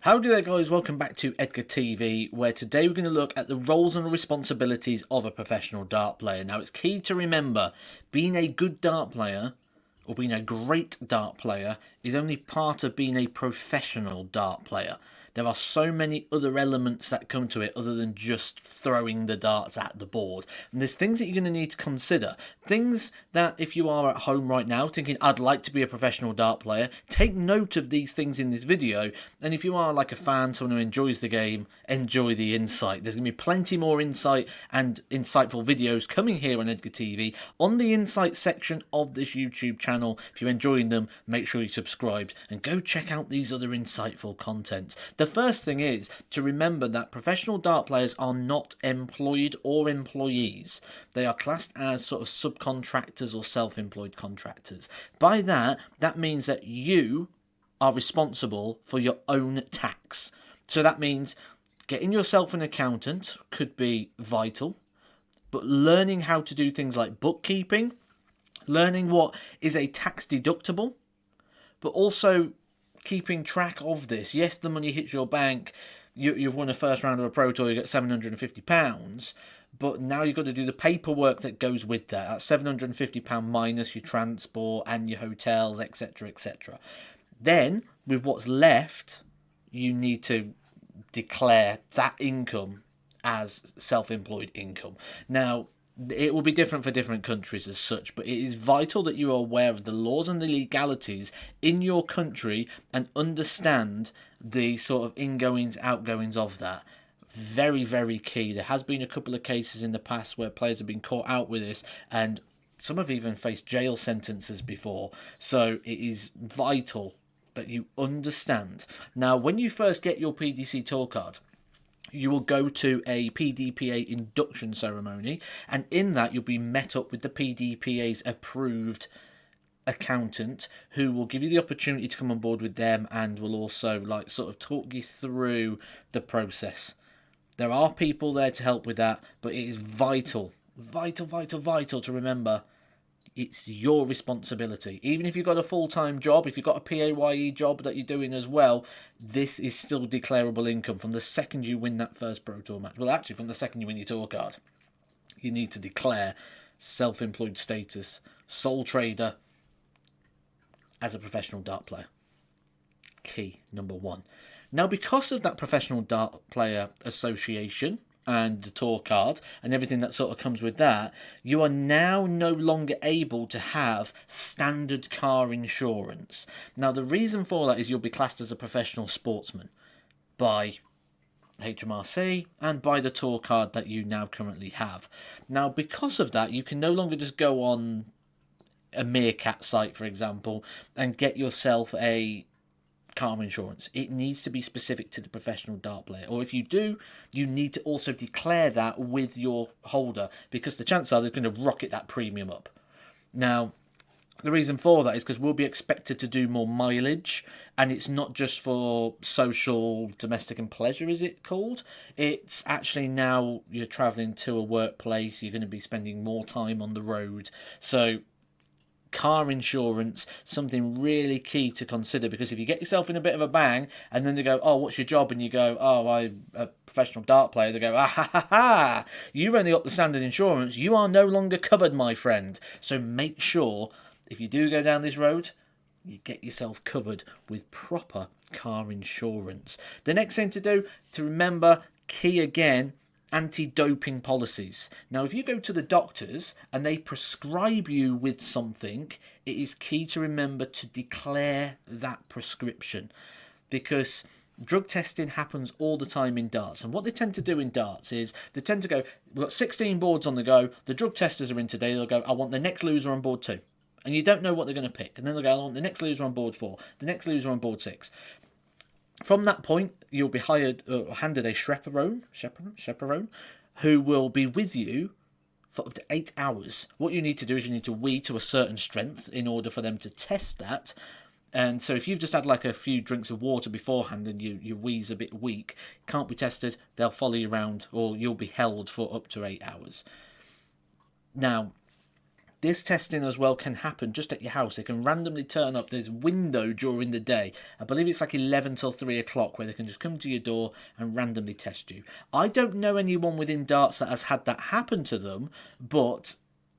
Howdy there guys, welcome back to Edgar TV, where today we're going to look at the roles and responsibilities of a professional dart player. Now it's key to remember, being a good dart player, or being a great dart player, is only part of being a professional dart player. There are so many other elements that come to it other than just throwing the darts at the board. And there's things that you're going to need to consider. Things that if you are at home right now thinking, I'd like to be a professional dart player, take note of these things in this video. And if you are like a fan, someone who enjoys the game, enjoy the insight. There's going to be plenty more insight and insightful videos coming here on Edgar TV on the insight section of this YouTube channel. If you're enjoying them, make sure you subscribe and go check out these other insightful contents. The first thing is to remember that professional dart players are not employed or employees. They are classed as sort of subcontractors or self-employed contractors. By that means that you are responsible for your own tax. So that means getting yourself an accountant could be vital, but learning how to do things like bookkeeping, learning what is a tax deductible, but also keeping track of this. Yes, the money hits your bank. You've won a first round of a Pro Tour, you get £750, but now you've got to do the paperwork that goes with that. That's £750 minus your transport and your hotels, etc., etc. Then, with what's left, you need to declare that income as self-employed income. Now, it will be different for different countries as such, but it is vital that you are aware of the laws and the legalities in your country and understand the sort of ingoings, outgoings of that. Very, very key. There has been a couple of cases in the past where players have been caught out with this, and some have even faced jail sentences before. So it is vital that you understand. Now, when you first get your PDC tour card, you will go to a PDPA induction ceremony, and in that you'll be met up with the PDPA's approved accountant, who will give you the opportunity to come on board with them and will also like sort of talk you through the process. There are people there to help with that, but it is vital to remember it's your responsibility. Even if you've got a full-time job, if you've got a PAYE job that you're doing as well, this is still declarable income from the second you win that first Pro Tour match. Well, actually, from the second you win your tour card, you need to declare self-employed status, sole trader, as a professional dart player. Key number one. Now, because of that Professional Dart Player Association and the tour card and everything that sort of comes with that, you are now no longer able to have standard car insurance. Now, the reason for that is you'll be classed as a professional sportsman by HMRC and by the tour card that you now currently have. Now, because of that, you can no longer just go on a Meerkat site, for example, and get yourself a car insurance. It needs to be specific to the professional dart player, or if you do, you need to also declare that with your holder, because the chances are they're going to rocket that premium up. Now, the reason for that is because we'll be expected to do more mileage, and it's not just for social, domestic and pleasure, is it called? It's actually now you're travelling to a workplace, you're going to be spending more time on the road, so car insurance, something really key to consider, because if you get yourself in a bit of a bang and then they go, oh, what's your job? And you go, oh, I'm a professional dart player. They go, ah, ha, ha, ha. You've only got the standard insurance. You are no longer covered, my friend. So make sure if you do go down this road, you get yourself covered with proper car insurance. The next thing to do, to remember, key again, anti-doping policies. Now, if you go to the doctors and they prescribe you with something, it is key to remember to declare that prescription, because drug testing happens all the time in darts. And what they tend to do in darts is they tend to go, we've got 16 boards on the go, the drug testers are in today, they'll go, I want the next loser on board 2. And you don't know what they're going to pick. And then they'll go, I want the next loser on board 4, the next loser on board 6. From that point, you'll be handed a chaperone, who will be with you for up to 8 hours. What you need to do is you need to wee to a certain strength in order for them to test that. And so if you've just had like a few drinks of water beforehand and your wee's a bit weak, can't be tested, they'll follow you around, or you'll be held for up to 8 hours. Now, This testing as well can happen just at your house. It can randomly turn up this window during the day. I believe it's like 11 till 3 o'clock where they can just come to your door and randomly test you. I don't know anyone within darts that has had that happen to them, but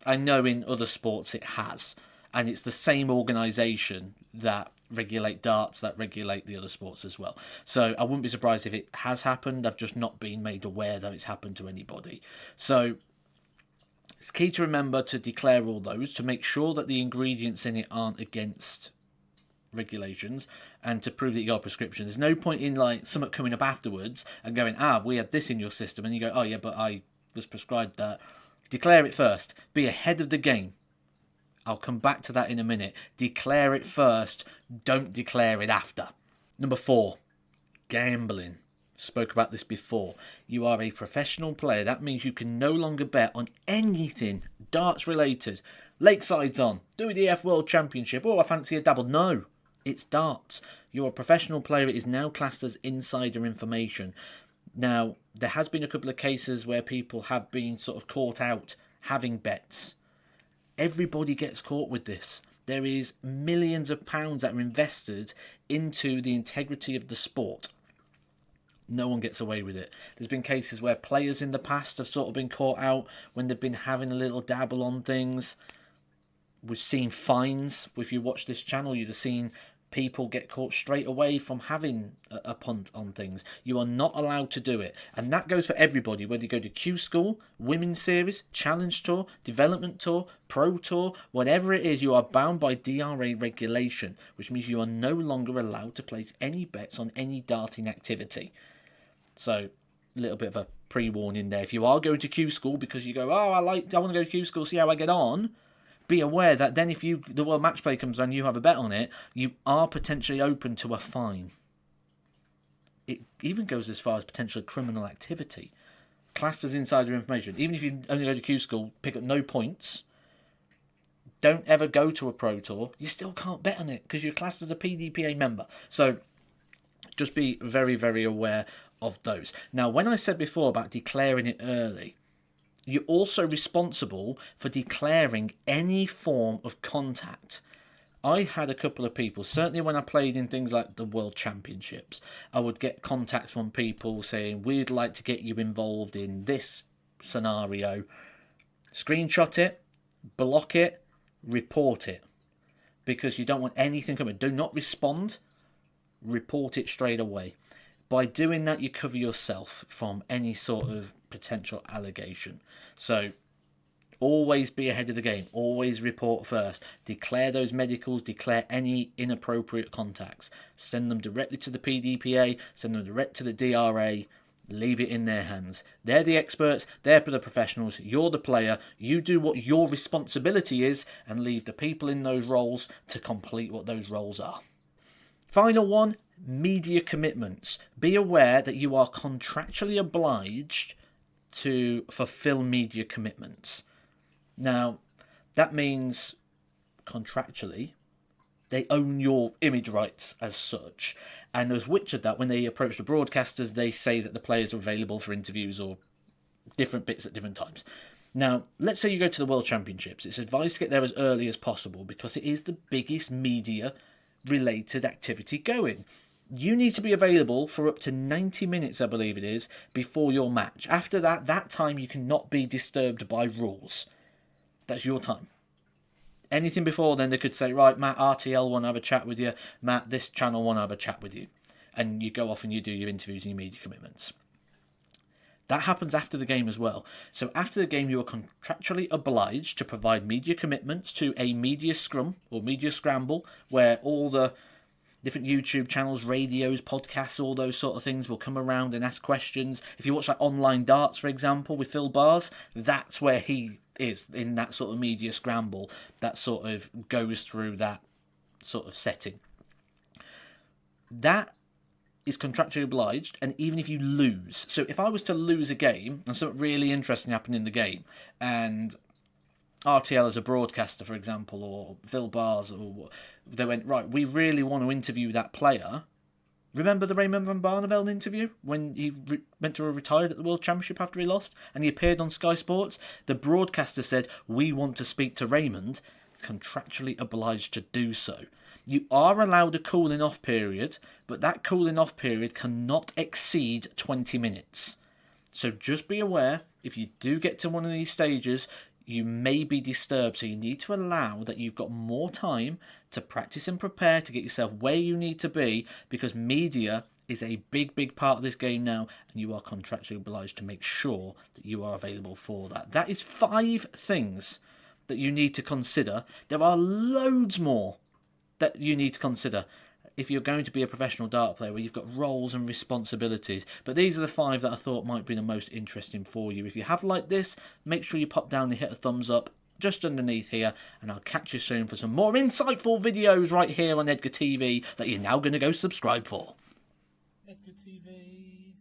I know in other sports it has. And it's the same organisation that regulate darts that regulate the other sports as well. So I wouldn't be surprised if it has happened. I've just not been made aware that it's happened to anybody. So it's key to remember to declare all those, to make sure that the ingredients in it aren't against regulations, and to prove that you got a prescription. There's no point in like something coming up afterwards and going, we had this in your system, and you go, oh yeah, but I was prescribed that. Declare it first. Be ahead of the game. I'll come back to that in a minute. Declare it first. Don't declare it after. Number 4, gambling. Spoke about this before. You are a professional player. That means you can no longer bet on anything darts related. Lakeside's on. WDF World Championship. Oh, I fancy a dabble. No, it's darts. You're a professional player. It is now classed as insider information. Now, there has been a couple of cases where people have been sort of caught out having bets. Everybody gets caught with this. There is millions of pounds that are invested into the integrity of the sport. No one gets away with it. There's been cases where players in the past have sort of been caught out when they've been having a little dabble on things. We've seen fines. If you watch this channel, you'd have seen people get caught straight away from having a punt on things. You are not allowed to do it. And that goes for everybody, whether you go to Q School, Women's Series, Challenge Tour, Development Tour, Pro Tour, whatever it is, you are bound by DRA regulation, which means you are no longer allowed to place any bets on any darting activity. So, a little bit of a pre-warning there. If you are going to Q School because you go, I want to go to Q School, see how I get on, be aware that then if the World Match Play comes on and you have a bet on it, you are potentially open to a fine. It even goes as far as potential criminal activity. Classed as insider information. Even if you only go to Q School, pick up no points, don't ever go to a Pro Tour, you still can't bet on it because you're classed as a PDPA member. So just be very, very aware of those. Now, when I said before about declaring it early, you're also responsible for declaring any form of contact. I had a couple of people, certainly when I played in things like the World Championships, I would get contacts from people saying, we'd like to get you involved in this scenario. Screenshot it, block it, report it. Because you don't want anything coming. Do not respond, report it straight away. By doing that, you cover yourself from any sort of potential allegation. So always be ahead of the game. Always report first. Declare those medicals. Declare any inappropriate contacts. Send them directly to the PDPA. Send them direct to the DRA. Leave it in their hands. They're the experts. They're the professionals. You're the player. You do what your responsibility is and leave the people in those roles to complete what those roles are. Final one, media commitments. Be aware that you are contractually obliged to fulfill media commitments. Now, that means contractually they own your image rights as such. And as which of that, when they approach the broadcasters, they say that the players are available for interviews or different bits at different times. Now, let's say you go to the World Championships. It's advised to get there as early as possible because it is the biggest media-related activity going. You need to be available for up to 90 minutes, I believe it is, before your match. After that time you cannot be disturbed by rules. That's your time. Anything before then, they could say, right, Matt, RTL want to have a chat with you. Matt, this channel want to have a chat with you. And you go off and you do your interviews and your media commitments. That happens after the game as well. So after the game, you are contractually obliged to provide media commitments to a media scrum or media scramble, where all the different YouTube channels, radios, podcasts, all those sort of things will come around and ask questions. If you watch like Online Darts, for example, with Phil Bars, that's where he is in that sort of media scramble that sort of goes through that sort of setting. That is contractually obliged, and even if you lose. So if I was to lose a game, and something really interesting happened in the game, and RTL as a broadcaster, for example, or Phil Bars, or they went, right, we really want to interview that player, Remember the Raymond van Barneveld interview when he meant to have retired at the World Championship after he lost and he appeared on Sky Sports? The broadcaster said, "We want to speak to Raymond." It's contractually obliged to do so. You are allowed a cooling off period, but that cooling off period cannot exceed 20 minutes. So just be aware, if you do get to one of these stages, you may be disturbed. So you need to allow that you've got more time to practice and prepare to get yourself where you need to be, because media is a big part of this game now, and you are contractually obliged to make sure that you are available for that. That is 5 things that you need to consider. There are loads more that you need to consider if you're going to be a professional dart player, where you've got roles and responsibilities. But these are the 5 that I thought might be the most interesting for you. If you have liked this, make sure you pop down and hit a thumbs up just underneath here, and I'll catch you soon for some more insightful videos right here on Edgar TV that you're now going to go subscribe for. Edgar TV.